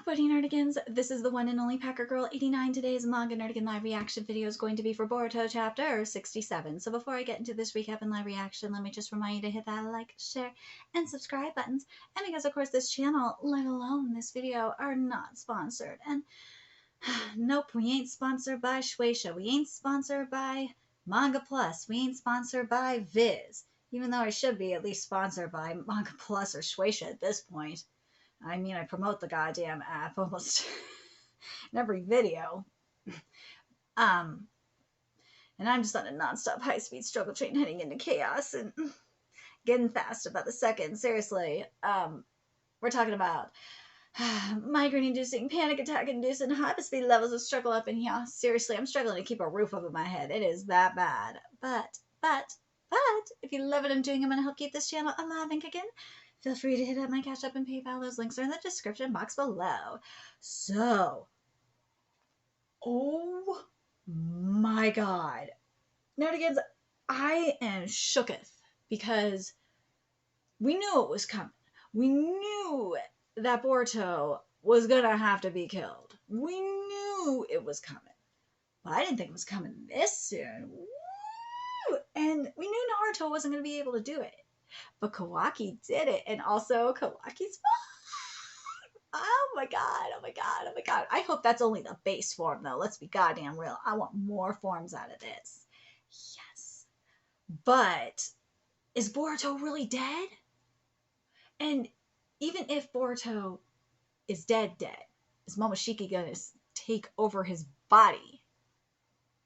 Buddy Nerdigans, this is the one and only Packer Girl 89. Today's Manga Nerdigan live reaction video is going to be for Boruto chapter 67. So before I get into this recap and live reaction, let me just remind you to hit that like, share, and subscribe buttons. And because of course this channel, let alone this video, are not sponsored. And nope, we ain't sponsored by Shueisha. We ain't sponsored by Manga Plus. We ain't sponsored by Viz. Even though I should be at least sponsored by Manga Plus or Shueisha at this point. I mean, I promote the goddamn app almost in every video. And I'm just on a nonstop high-speed struggle train heading into chaos and getting fast about the second. Seriously, we're talking about migraine-inducing, panic attack-inducing, hyper-speed levels of struggle up in here. Seriously, I'm struggling to keep a roof over my head. It is that bad. But, if you love what I'm doing, I'm going to help keep this channel alive and kicking. Feel free to hit up my Cash App and PayPal. Those links are in the description box below. So, oh my god. Nerdigans, I am shooketh because we knew it was coming. We knew that Boruto was gonna have to be killed. We knew it was coming. But I didn't think it was coming this soon. Woo! And we knew Naruto wasn't gonna be able to do it. But Kawaki did it, and also Kawaki's fun. Oh my god, oh my god, oh my god. I hope that's only the base form, though. Let's be goddamn real. I want more forms out of this. Yes. But is Boruto really dead? And even if Boruto is dead, is Momoshiki gonna take over his body?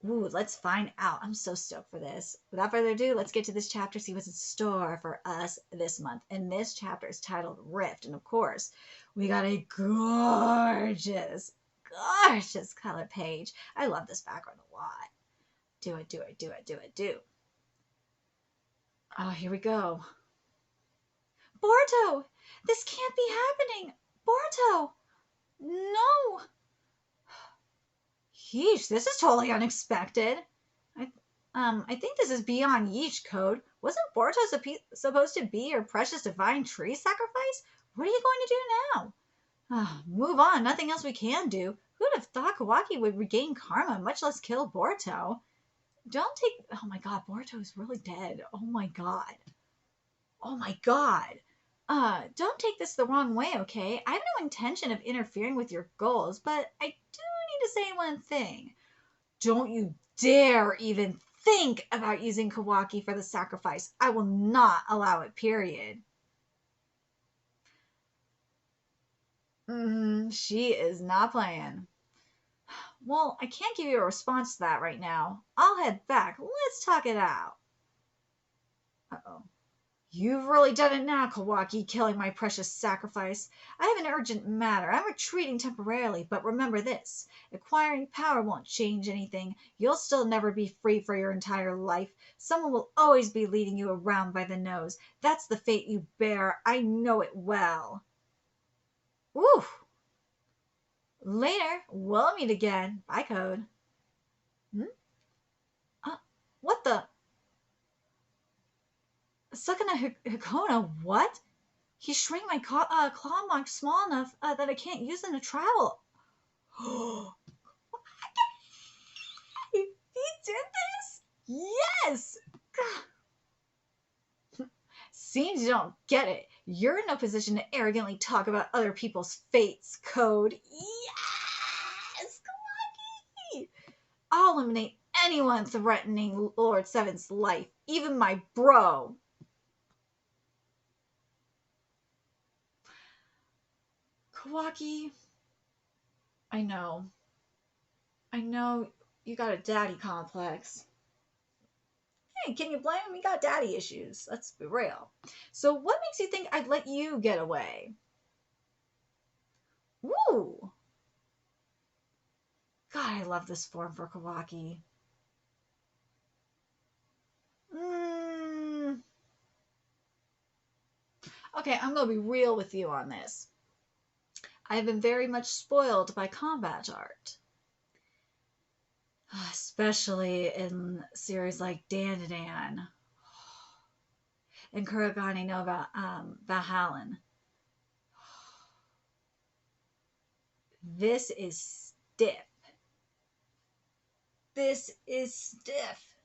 Ooh, let's find out. I'm so stoked for this. Without further ado, let's get to this chapter, see what's in store for us this month. And this chapter is titled Rift. And of course, we got a gorgeous, gorgeous color page. I love this background a lot. Do it, do it, do it, do it, do. Oh, here we go. Boruto! This can't be happening! Boruto! No! Yeesh, this is totally unexpected. I think this is beyond Yeesh code. Wasn't Boruto supposed to be your precious divine tree sacrifice? What are you going to do now? Move on, nothing else we can do. Who'd have thought Kawaki would regain karma, much less kill Boruto? Don't take... Oh my god, Boruto is really dead. Oh my god. Oh my god. Don't take this the wrong way, okay? I have no intention of interfering with your goals, but I do need to say one thing. Don't you dare even think about using Kawaki for the sacrifice. I will not allow it, period. She is not playing. Well, I can't give you a response to that right now. I'll head back. Let's talk it out. Uh-oh. You've really done it now, Kawaki, killing my precious sacrifice. I have an urgent matter. I'm retreating temporarily, but remember this. Acquiring power won't change anything. You'll still never be free for your entire life. Someone will always be leading you around by the nose. That's the fate you bear. I know it well. Woo! Later, we'll meet again. Bye, Code. What the... Sukuna Hakona, what? He shrank my claw marks small enough that I can't use them to travel. He did this? Yes! Seems you don't get it. You're in no position to arrogantly talk about other people's fates, Code. Yes! Kawaki! I'll eliminate anyone threatening Lord Seven's life, even my bro. Kawaki, I know you got a daddy complex. Hey, can you blame him? He got daddy issues. Let's be real. So what makes you think I'd let you get away? Woo! God, I love this form for Kawaki. Okay, I'm going to be real with you on this. I've been very much spoiled by combat art. Especially in series like Dandadan and Kurogane no Valhallan. This is stiff. This is stiff.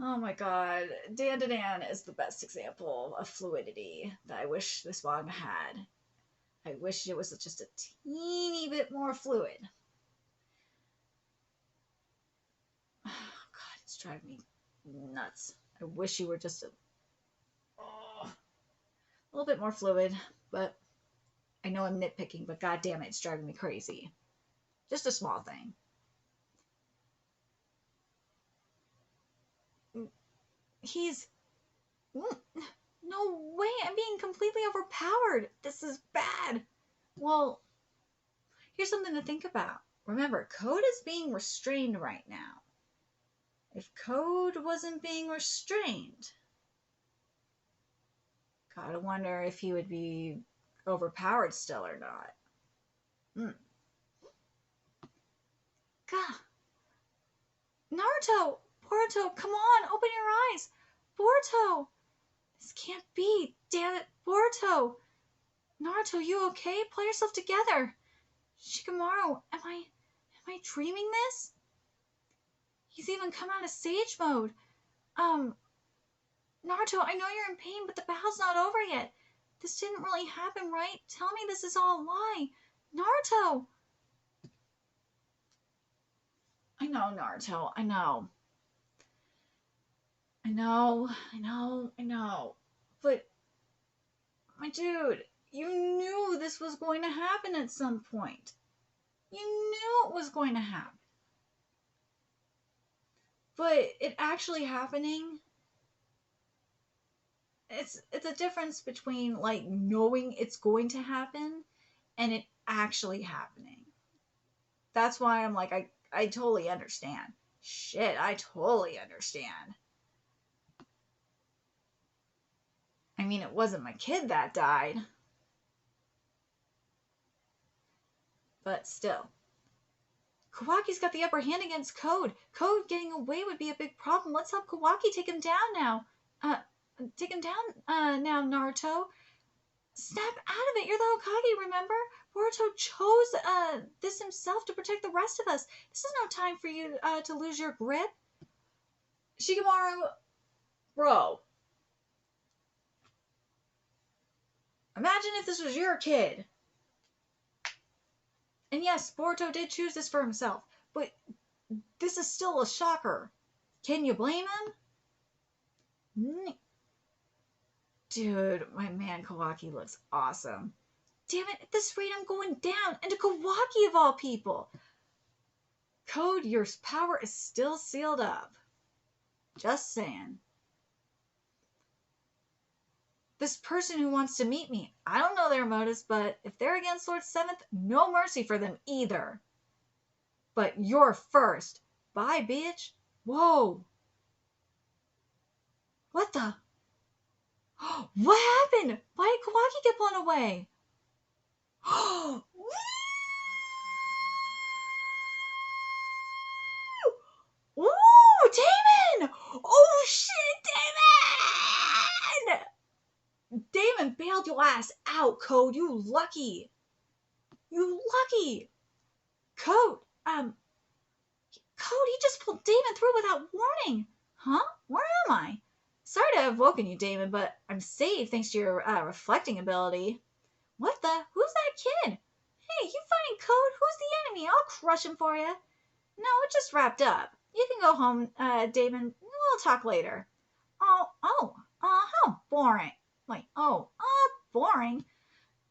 Oh my god. Dan to Dan is the best example of fluidity that I wish this manga had. I wish it was just a teeny bit more fluid. Oh god, it's driving me nuts. I wish you were just a little bit more fluid, but I know I'm nitpicking, but god damn it, it's driving me crazy. Just a small thing. He's... No way, I'm being completely overpowered. This is bad. Well, here's something to think about. Remember, Code is being restrained right now. If Code wasn't being restrained, gotta wonder if he would be overpowered still or not. God. Naruto! Boruto, come on, open your eyes! Boruto! This can't be, damn it, Boruto! Naruto, you okay? Pull yourself together! Shikamaru, am I dreaming this? He's even come out of sage mode. Naruto, I know you're in pain, but the battle's not over yet. This didn't really happen, right? Tell me this is all a lie. Naruto! I know, Naruto, I know. I know. But, my dude, you knew this was going to happen at some point. You knew it was going to happen. But it actually happening, it's a difference between, like, knowing it's going to happen and it actually happening. That's why I'm like, I totally understand. Shit, I totally understand. I mean, it wasn't my kid that died. But still. Kawaki's got the upper hand against Code. Code getting away would be a big problem. Let's help Kawaki take him down now. Take him down now, Naruto. Snap out of it. You're the Hokage, remember? Boruto chose this himself to protect the rest of us. This is no time for you to lose your grip. Shikamaru, bro. Imagine if this was your kid. And yes, Boruto did choose this for himself, but this is still a shocker. Can you blame him? Dude, my man Kawaki looks awesome. Damn it, at this rate I'm going down, and to Kawaki of all people. Code, your power is still sealed up. Just saying. This person who wants to meet me, I don't know their motives, but if they're against Lord Seventh, no mercy for them either. But you're first. Bye, bitch. Whoa. What the? What happened? Why did Kawaki get blown away? Ooh, Damon! Oh shit, Damon! Damon bailed your ass out, Code. You lucky. You lucky. Code, Code, he just pulled Damon through without warning. Huh? Where am I? Sorry to have woken you, Damon, but I'm safe thanks to your reflecting ability. What the? Who's that kid? Hey, you fighting Code? Who's the enemy? I'll crush him for you. No, it just wrapped up. You can go home, Damon. We'll talk later. How boring. Wait, boring?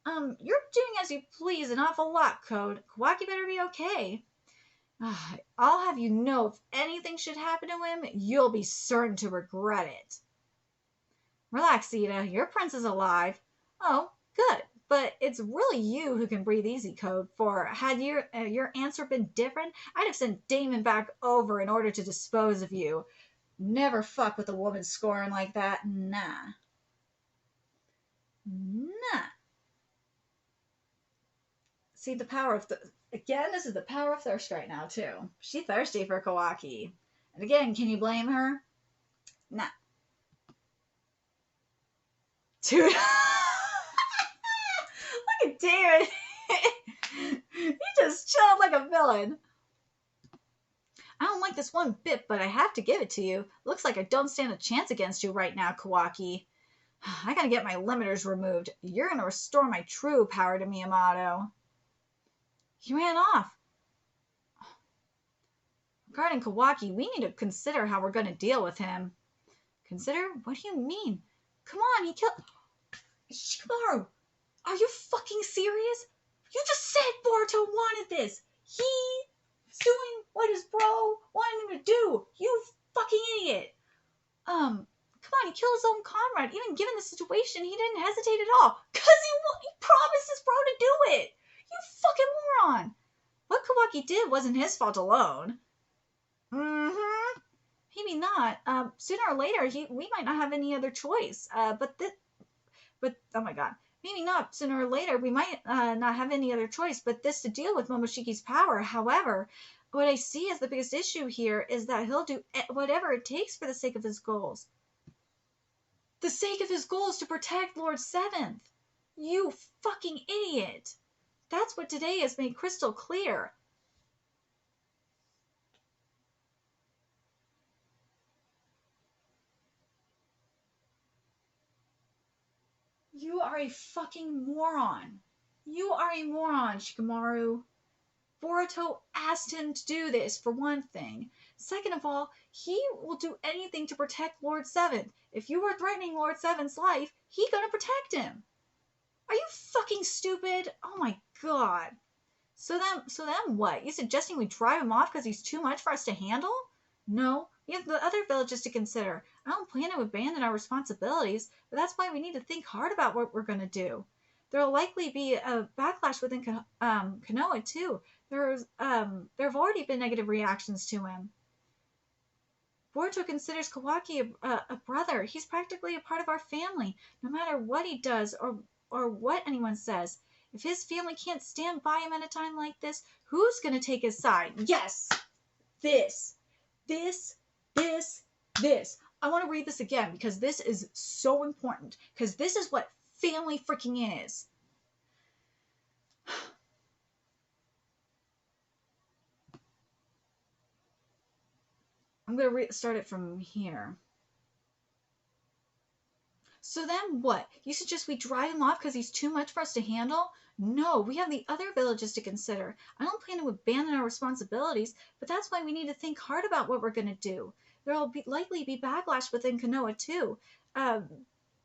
You're doing as you please an awful lot, Code. Kawaki better be okay. I'll have you know if anything should happen to him, you'll be certain to regret it. Relax, Ida. Your prince is alive. Oh, good. But it's really you who can breathe easy, Code, for had your answer been different, I'd have sent Damon back over in order to dispose of you. Never fuck with a woman scorn like that. Nah. See, the power of again, this is the power of thirst right now, too. She's thirsty for Kawaki. And again, can you blame her? Nah. Dude. Look at David. Just chilled like a villain. I don't like this one bit, but I have to give it to you. Looks like I don't stand a chance against you right now, Kawaki. I gotta get my limiters removed. You're gonna restore my true power to Miyamoto. He ran off. Regarding Kawaki, we need to consider how we're gonna deal with him. Consider? What do you mean? Come on, he killed... Shikamaru, are you fucking serious? You just said Boruto wanted this. He's doing what his bro wanted him to do. You fucking idiot. Come on, he killed his own comrade. Even given the situation, he didn't hesitate at all. Because he promised his bro to do it. You fucking moron. What Kawaki did wasn't his fault alone. Mm-hmm. Maybe not. Sooner or later, we might not have any other choice. But oh my god. Maybe not. Sooner or later, we might not have any other choice but this to deal with Momoshiki's power. However, what I see as the biggest issue here is that he'll do whatever it takes for the sake of his goals. The sake of his goals to protect Lord Seventh. You fucking idiot. That's what today has made crystal clear. You are a fucking moron. You are a moron, Shikamaru. Boruto asked him to do this, for one thing. Second of all, he will do anything to protect Lord Seventh. If you were threatening Lord Seventh's life, he's gonna protect him. Are you fucking stupid? Oh my god. So then what? You suggesting we drive him off because he's too much for us to handle? No, we have the other villages to consider. I don't plan to abandon our responsibilities, but that's why we need to think hard about what we're going to do. There will likely be a backlash within Konoha, too. There have already been negative reactions to him. Boruto considers Kawaki a brother. He's practically a part of our family, no matter what he does or what anyone says. If his family can't stand by him at a time like this, who's going to take his side? Yes! This. I want to read this again because this is so important. Because this is what family freaking is. I'm going to start it from here. So then what? You suggest we drive him off because he's too much for us to handle? No, we have the other villages to consider. I don't plan to abandon our responsibilities, but that's why we need to think hard about what we're going to do. There will likely be backlash within Konoha, too.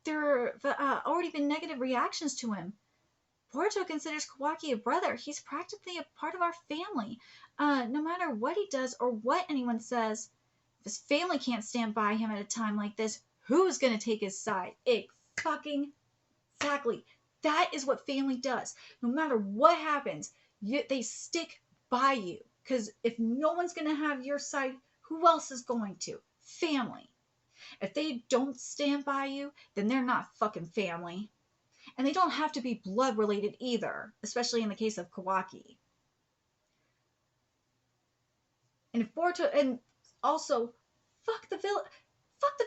There have already been negative reactions to him. Boruto considers Kawaki a brother. He's practically a part of our family. No matter what he does or what anyone says, if his family can't stand by him at a time like this, who's going to take his side? Exactly. That is what family does. No matter what happens, they stick by you. Because if no one's going to have your side, who else is going to? Family. If they don't stand by you, then they're not fucking family. And they don't have to be blood related either, especially in the case of Kawaki. And if Boruto, and also, fuck the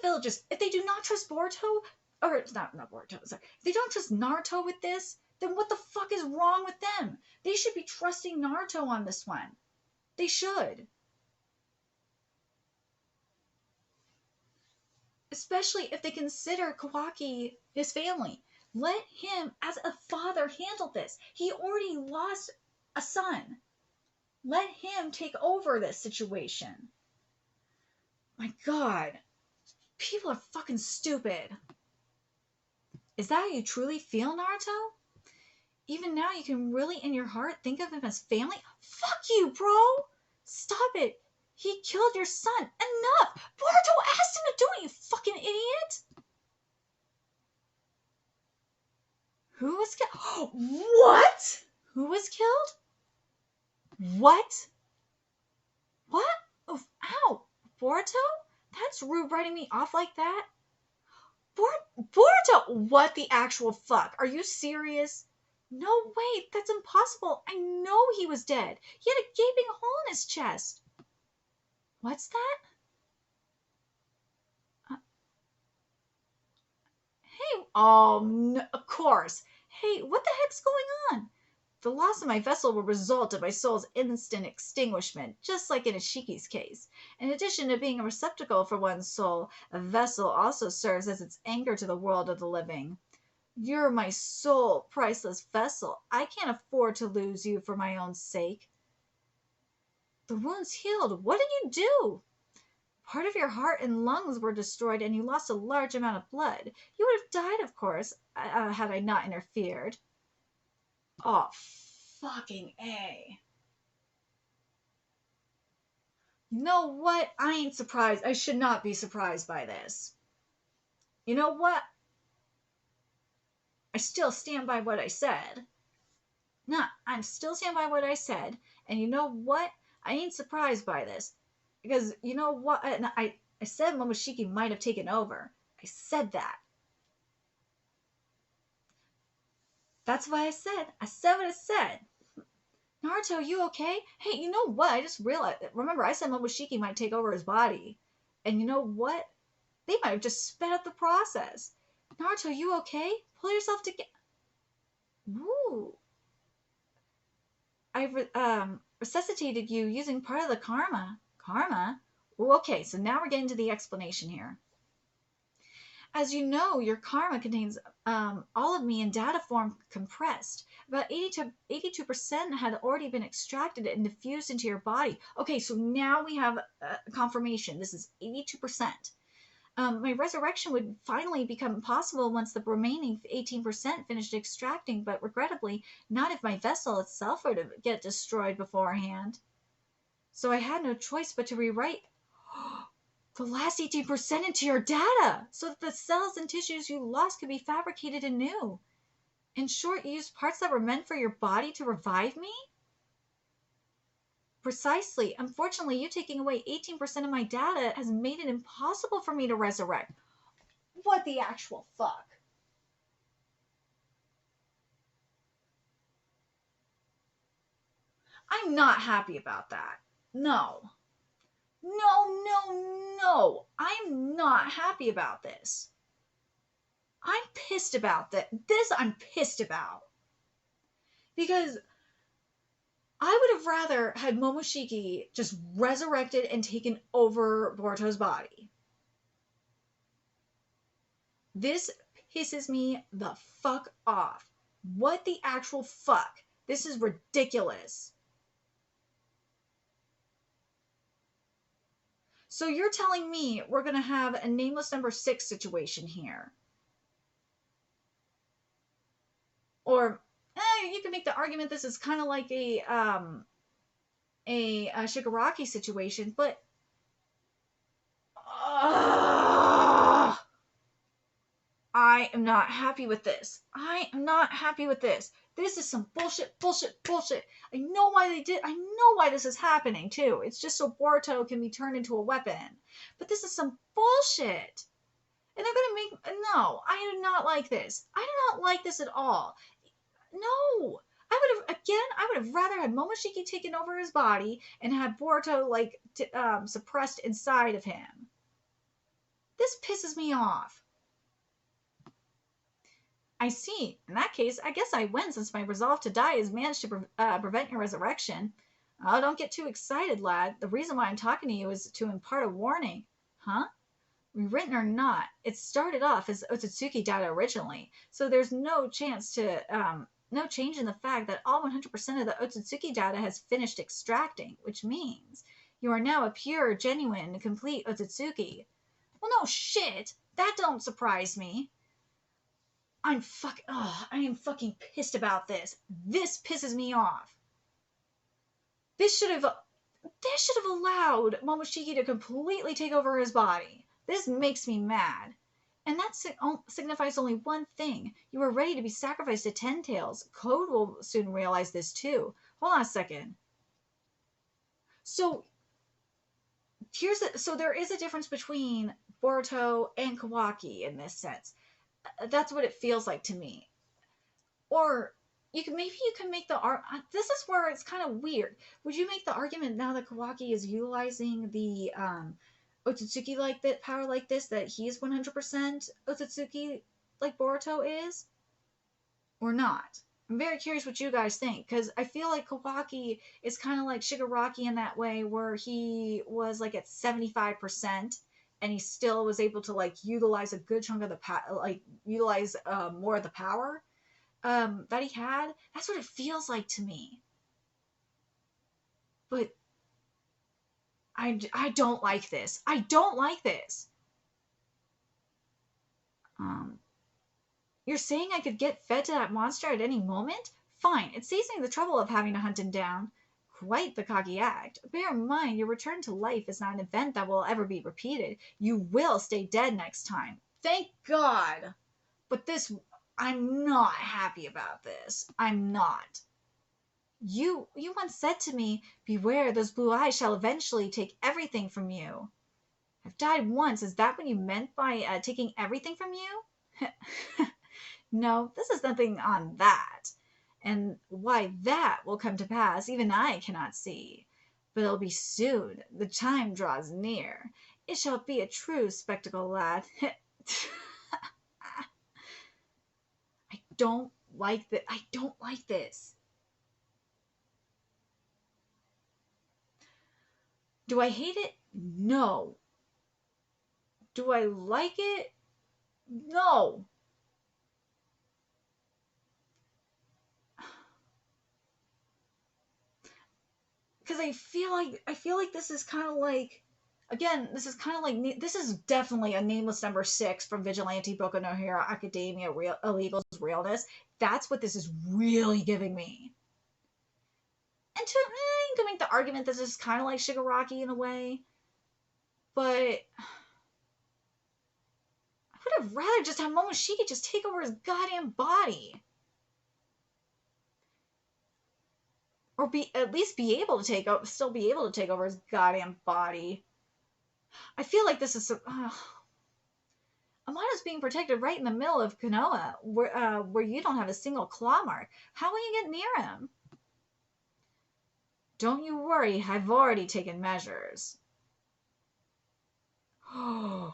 villages. If they do not trust Boruto, or it's not Boruto, sorry. If they don't trust Naruto with this, then what the fuck is wrong with them? They should be trusting Naruto on this one. They should. Especially if they consider Kawaki his family. Let him, as a father, handle this. He already lost a son. Let him take over this situation. My god. People are fucking stupid. Is that how you truly feel, Naruto? Even now, you can really, in your heart, think of him as family? Fuck you, bro! Stop it! He killed your son! Enough! Boruto asked him to do it, you fucking idiot! Who was killed? What? Who was killed? What? What? Oof, ow! Boruto? That's rude writing me off like that. Boruto! What the actual fuck? Are you serious? No way, that's impossible. I know he was dead. He had a gaping hole in his chest. What's that? Hey, oh, no, of course. Hey, what the heck's going on? The loss of my vessel will result in my soul's instant extinguishment, just like in Ishiki's case. In addition to being a receptacle for one's soul, a vessel also serves as its anchor to the world of the living. You're my sole, priceless vessel. I can't afford to lose you for my own sake. The wound's healed. What did you do? Part of your heart and lungs were destroyed and you lost a large amount of blood. You would have died, of course, had I not interfered. Oh, fucking A. You know what? I ain't surprised. I should not be surprised by this. You know what? I still stand by what I said. No, I'm still stand by what I said. And you know what? I ain't surprised by this. Because you know what? And I said Momoshiki might have taken over. I said that. That's why I said. I said what I said. Naruto, you okay? Hey, you know what? I just realized. Remember, I said Momoshiki might take over his body. And you know what? They might have just sped up the process. Naruto, you okay? Pull yourself together. Woo. I resuscitated you using part of the karma. Karma? Ooh, okay, so now we're getting to the explanation here. As you know, your karma contains all of me in data form compressed. About 82% had already been extracted and diffused into your body. Okay, so now we have confirmation. This is 82%. My resurrection would finally become possible once the remaining 18% finished extracting, but regrettably, not if my vessel itself were to get destroyed beforehand. So I had no choice but to rewrite the last 18% into your data, so that the cells and tissues you lost could be fabricated anew. In short, you used parts that were meant for your body to revive me? Precisely. Unfortunately, you taking away 18% of my data has made it impossible for me to resurrect. What the actual fuck? I'm not happy about that. No. No. I'm not happy about this. I'm pissed about that. This I'm pissed about. Because I would have rather had Momoshiki just resurrected and taken over Boruto's body. This pisses me the fuck off. What the actual fuck? This is ridiculous. So you're telling me we're going to have a nameless number 6 situation here. Or you can make the argument this is kind of like a Shigaraki situation, but I am not happy with this. I am not happy with this. This is some bullshit. I know why they did. I know why this is happening too. It's just so Boruto can be turned into a weapon. But this is some bullshit. And they're gonna make no. I do not like this. I do not like this at all. No. I would have rather had Momoshiki taken over his body and had Boruto suppressed inside of him. This pisses me off. I see. In that case, I guess I win since my resolve to die has managed to prevent your resurrection. Oh, don't get too excited, lad. The reason why I'm talking to you is to impart a warning. Huh? Rewritten or not, it started off as OHTSUTSUKI data originally, so there's no change in the fact that all 100% of the OHTSUTSUKI data has finished extracting, which means you are now a pure, genuine, complete OHTSUTSUKI. Well, no shit. That don't surprise me. I am fucking pissed about this. This pisses me off. This should have allowed Momoshiki to completely take over his body. This makes me mad. And that signifies only one thing. You are ready to be sacrificed to Ten Tails. Code will soon realize this too. Hold on a second. So there is a difference between Boruto and Kawaki in this sense. That's what it feels like to me. Or you can make the this is where it's kind of weird. Would you make the argument now that Kawaki is utilizing the OHTSUTSUKI like that power like this that he's 100% OHTSUTSUKI like Boruto is, or not? I'm very curious what you guys think, because I feel like Kawaki is kind of like Shigaraki in that way, where he was like at 75%, and he still was able to like utilize a good chunk of the like utilize more of the power that he had. That's what it feels like to me. But I don't like this. I don't like this. Um, you're saying I could get fed to that monster at any moment? Fine, it saves me the trouble of having to hunt him down. Quite the cocky act. Bear in mind, your return to life is not an event that will ever be repeated. You will stay dead next time. Thank God. But this, I'm not happy about this. I'm not. You once said to me, beware, those blue eyes shall eventually take everything from you. I've died once. Is that what you meant by taking everything from you? No, this is nothing on that. And why that will come to pass, even I cannot see. But it'll be soon. The time draws near. It shall be a true spectacle, lad. I don't like that. I don't like this. Do I hate it? No. Do I like it? No. Because I feel like this is kind of like, again, this is kind of like, this is definitely a nameless number 6 from Vigilante Boku no Hero Academia Illegal's Realness. That's what this is really giving me. And you can make the argument that this is kind of like Shigaraki in a way, but I would have rather just have Momoshiki just take over his goddamn body. Or at least be able to still be able to take over his goddamn body. I feel like this is Amada's being protected right in the middle of Konoha, where you don't have a single claw mark. How will you get near him? Don't you worry, I've already taken measures. Ooh,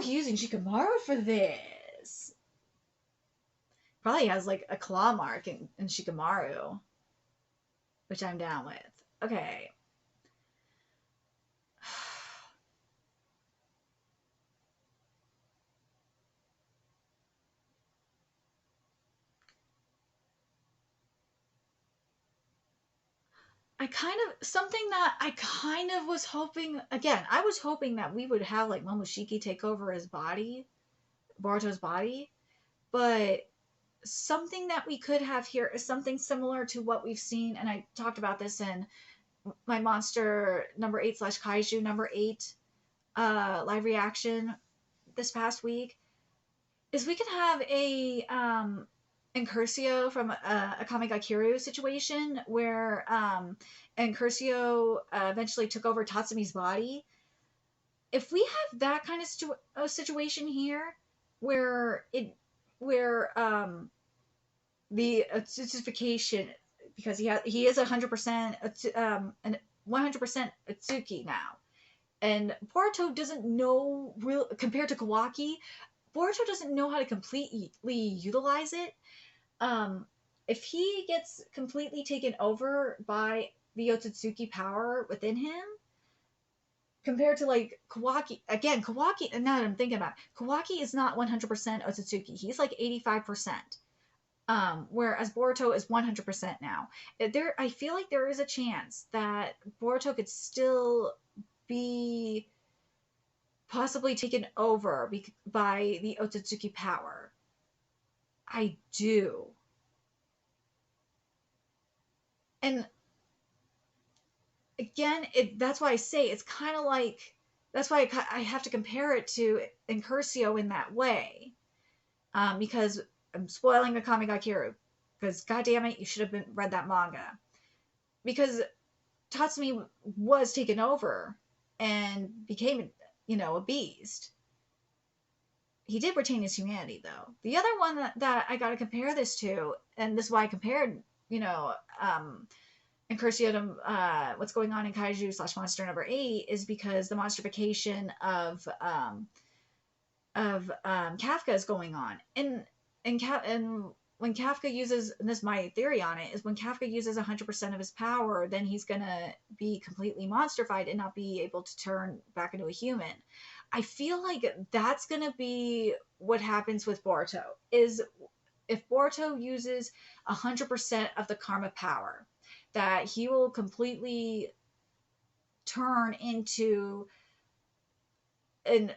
he's using Shikamaru for this. Probably has like a claw mark in Shikamaru, which I'm down with. Okay. Something that I kind of was hoping, again, I was hoping that we would have like Momoshiki take over his body, Boruto's body, but something that we could have here is something similar to what we've seen, and I talked about this in my Monster number 8 / Kaiju number 8 live reaction this past week, is we can have a Incursio from a Kamigakiru situation where Incursio eventually took over Tatsumi's body. If we have that kind of situation here, where the Otsutsuki, because he is 100% 100% Otsuki now, and Boruto doesn't know real compared to Kawaki. Boruto doesn't know how to completely utilize it. If he gets completely taken over by the Otsutsuki power within him, compared to like Kawaki, again, Kawaki, and now that I'm thinking about it, Kawaki is not 100% Otsutsuki. He's like 85%. Whereas Boruto is 100% now. I feel like there is a chance that Boruto could still be possibly taken over by the Otsutsuki power. I do. And again, that's why I say it's kind of like, that's why I have to compare it to Incursio in that way. Because I'm spoiling Akame ga Kiru, because goddammit, you should have read that manga. Because Tatsumi was taken over and became, a beast. He did retain his humanity, though. The other one that I got to compare this to, and this is why I compared, Incursio to what's going on in Kaiju / Monster number 8, is because the monstrification of Kafka is going on. And when Kafka uses, and this is my theory on it, is when Kafka uses 100% of his power, then he's gonna be completely monstrified and not be able to turn back into a human. I feel like that's gonna be what happens with Boruto, is if Boruto uses 100% of the karma power, that he will completely turn into an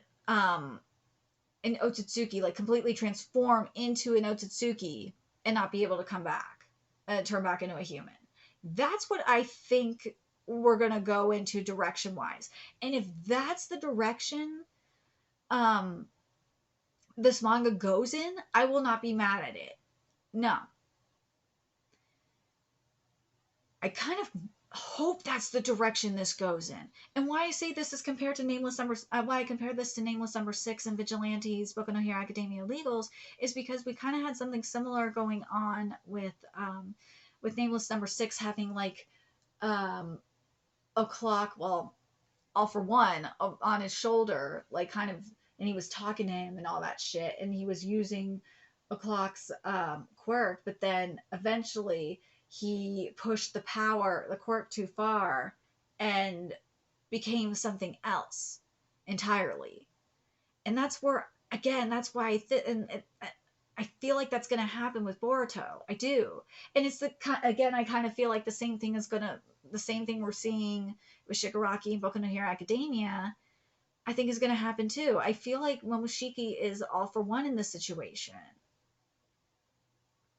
an Otsutsuki, like completely transform into an Otsutsuki and not be able to come back and turn back into a human. That's what I think we're gonna go into direction wise. And if that's the direction um this manga goes in, I will not be mad at it. No. I kind of hope that's the direction this goes in. And why I say this is compared to why I compare this to Nameless Number 6 and Vigilantes, Boku no Hero Academia Legals, is because we kind of had something similar going on with Nameless Number 6 having like a clock, well, all for one, on his shoulder, like kind of, and he was talking to him and all that shit, and he was using a clock's quirk, but then eventually he pushed the quirk too far and became something else entirely. And that's where, again, that's why I feel like that's going to happen with Boruto. I do. And it's again, I kind of feel like the same thing we're seeing with Shigaraki and Boku no Hero Academia, I think is going to happen too. I feel like Momoshiki is all for one in this situation.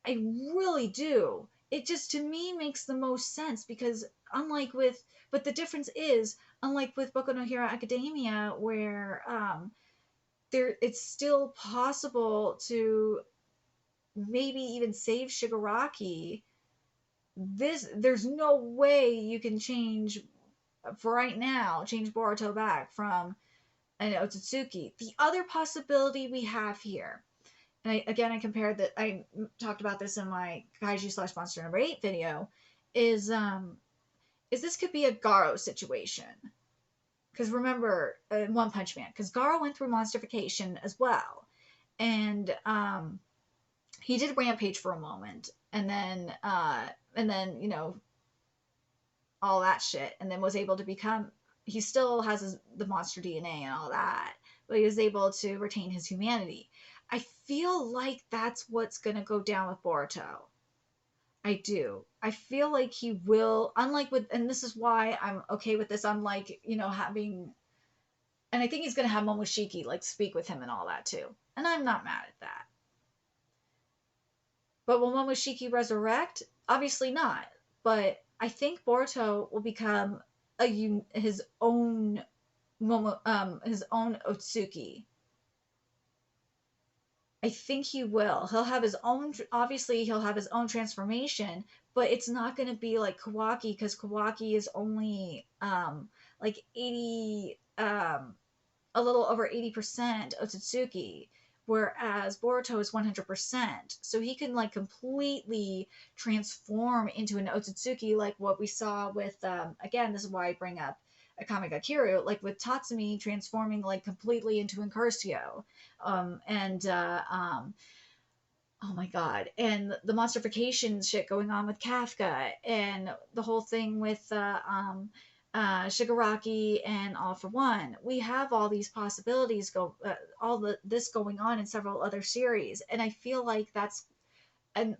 I really do. It just, to me, makes the most sense because but the difference is, unlike with Boku no Hero Academia, where it's still possible to maybe even save Shigaraki, there's no way you can change, for right now, change Boruto back from an Otsutsuki. The other possibility we have here, and I compared that, I talked about this in my Kaiju / Monster number 8 video, is this could be a Garo situation. Because remember, in One Punch Man, because Garo went through monstrification as well. And he did rampage for a moment, and then all that shit, and then was able to become, he still has the monster DNA and all that, but he was able to retain his humanity. I feel like that's what's going to go down with Boruto. I do. I feel like he will, and this is why I'm okay with this, unlike, having, and I think he's going to have Momoshiki, like, speak with him and all that too. And I'm not mad at that. But will Momoshiki resurrect? Obviously not. But I think Boruto will become his own Otsuki. I think he will. He'll have his own. Obviously, he'll have his own transformation, but it's not going to be like Kawaki, because Kawaki is only like 80, a little over 80% Otsutsuki, whereas Boruto is 100%. So he can like completely transform into an Otsutsuki, like what we saw with, again, this is why I bring up Akame ga Kiru, like with Tatsumi transforming like completely into Incursio. Oh my god, and the monstrification shit going on with Kafka, and the whole thing with Shigaraki and All for One. We have all these possibilities this going on in several other series, and I feel like that's what,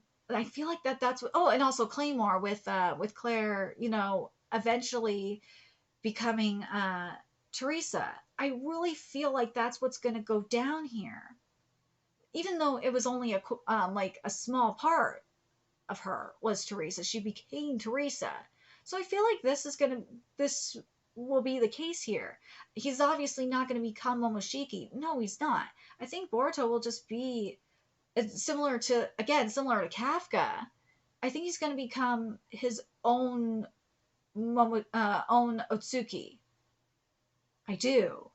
and also Claymore with Claire, eventually becoming Teresa. I really feel like that's what's going to go down here, even though it was only a small part of her was Teresa. She became Teresa. So I feel like this will be the case here. He's obviously not going to become Momoshiki. No, he's not. I think Boruto will just be similar to Kafka. I think he's going to become his own own Otsuki. I do.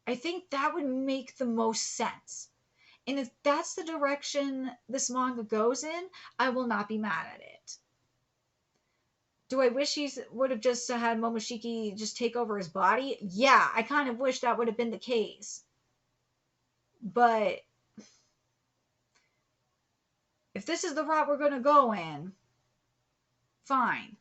I think that would make the most sense. And if that's the direction this manga goes in, I will not be mad at it. Do I wish he would have just had Momoshiki just take over his body? Yeah, I kind of wish that would have been the case. But If this is the route we're going to go in, fine.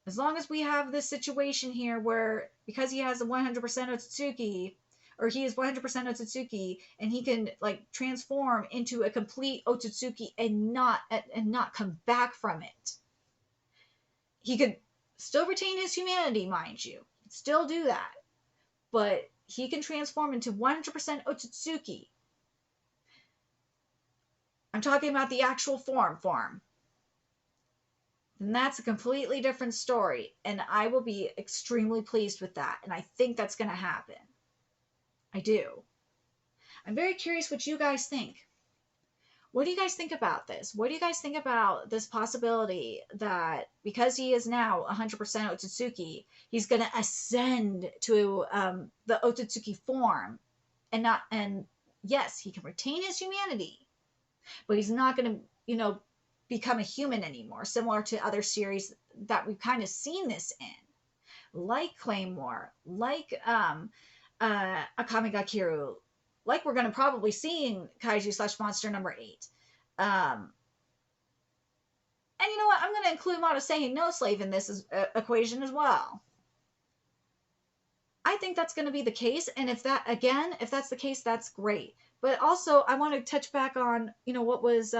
As long as we have this situation here where, because he has a 100% Otsutsuki, or he is 100% Otsutsuki, and he can like transform into a complete Otsutsuki and not come back from it. He could still retain his humanity, mind you. Still do that. But he can transform into 100% Otsutsuki. I'm talking about the actual form. Then that's a completely different story, and I will be extremely pleased with that, and I think that's going to happen. I do. I'm very curious what you guys think. What do you guys think about this? What do you guys think about this possibility that because he is now 100% Otsutsuki, he's going to ascend to the Otsutsuki form, and yes, he can retain his humanity, but he's not going to, become a human anymore, similar to other series that we've kind of seen this in, like Claymore, like Akame ga Kiru, like we're going to probably see in Kaiju / Monster number 8. And you know what? I'm going to include Mata saying no slave in this equation as well. I think that's going to be the case, and if that's the case, that's great. But also, I want to touch back on, what was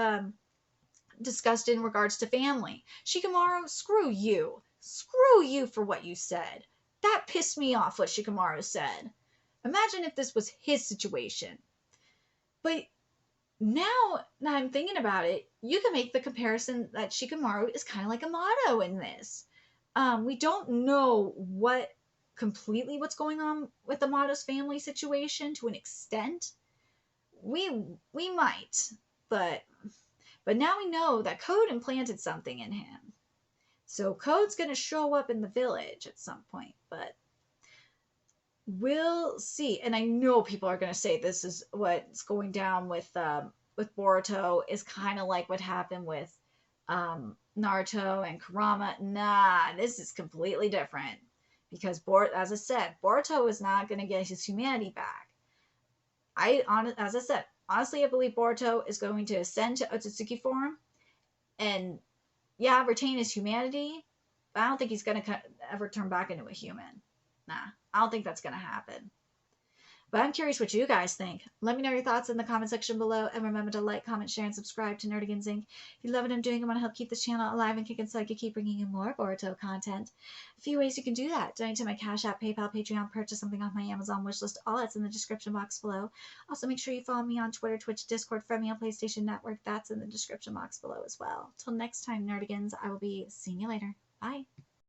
discussed in regards to family. Shikamaru, screw you. Screw you for what you said. That pissed me off what Shikamaru said. Imagine if this was his situation. But now that I'm thinking about it, you can make the comparison that Shikamaru is kind of like Amato in this. We don't know what's going on with Amato's family situation to an extent. We might, but now we know that Code implanted something in him. So Code's going to show up in the village at some point, but we'll see. And I know people are going to say this is what's going down with Boruto is kind of like what happened with Naruto and Kurama. Nah, this is completely different. Because, as I said, Boruto is not going to get his humanity back. As I said, honestly, I believe Boruto is going to ascend to Otsutsuki form and, retain his humanity, but I don't think he's going to ever turn back into a human. Nah, I don't think that's going to happen. But I'm curious what you guys think. Let me know your thoughts in the comment section below, and remember to like, comment, share, and subscribe to Nerdigans Inc. If you love what I'm doing and want to help keep this channel alive and kicking so I can keep bringing you more Boruto content, a few ways you can do that. Donate to my Cash App, PayPal, Patreon, purchase something off my Amazon wishlist. All that's in the description box below. Also, make sure you follow me on Twitter, Twitch, Discord, friend me on PlayStation Network. That's in the description box below as well. Till next time, Nerdigans, I will be seeing you later. Bye.